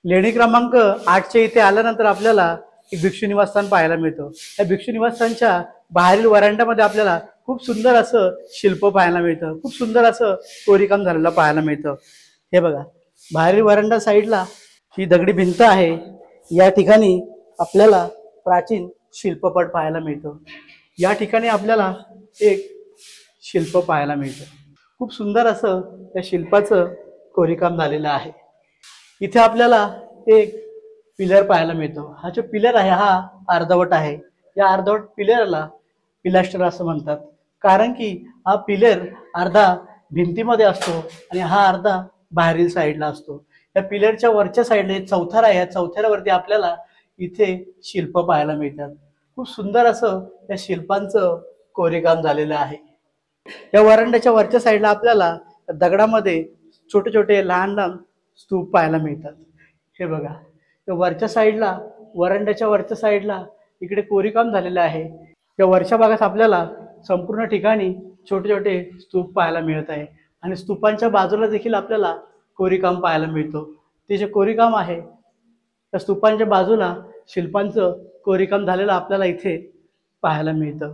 लेणी क्रमांक 8च्या इथे आल्यानंतर आपल्याला एक भिक्षू निवासस्थान पाहायला मिळतं। या भिक्षू निवासस्थानच्या बाहेरील वरांड्यामध्ये आपल्याला खूप सुंदर असं शिल्प पाहायला मिळतं, खूप सुंदर असं कोरीवकाम झालेलं पाहायला मिळतं। हे बघा, बाहेरील वरांडा साईडला ही दगडी भिंत आहे। या ठिकाणी आपल्याला प्राचीन शिल्पपट पाहायला मिळतं। या ठिकाणी आपल्याला एक शिल्प पाहायला मिळतं, खूप सुंदर असं त्या शिल्पाचं कोरीवकाम झालेलं आहे। इथे आपल्याला एक पिलर पाहायला मिळतो। हा जो पिलर आहे हा अर्धवट आहे। या अर्धवट पिलरला पिलास्टर असं म्हणतात, कारण की हा पिलर अर्धा भिंतीमध्ये असतो आणि हा अर्धा बाहेरील साईडला असतो। या पिलरच्या वरच्या साईडला एक चौथरा आहे, या चौथऱ्यावरती आपल्याला इथे शिल्प पाहायला मिळतात। खूप सुंदर असं या शिल्पांचं कोरीवकाम झालेलं आहे। या वरांड्याच्या वरच्या साईडला आपल्याला दगडामध्ये छोटे छोटे लहान लहान स्तूप पाहायला मिळतात। हे बघा, त्या वरच्या साईडला, वरांड्याच्या वरच्या साईडला इकडे कोरीवकाम झालेलं आहे। या वरच्या भागात आपल्याला संपूर्ण ठिकाणी छोटे छोटे स्तूप पाहायला मिळत आहे आणि स्तूपांच्या बाजूला देखील आपल्याला कोरीवकाम पाहायला मिळतो। ते जे कोरीवकाम आहे त्या स्तूपांच्या बाजूला शिल्पांचं कोरीवकाम झालेलं आपल्याला इथे पाहायला मिळतं।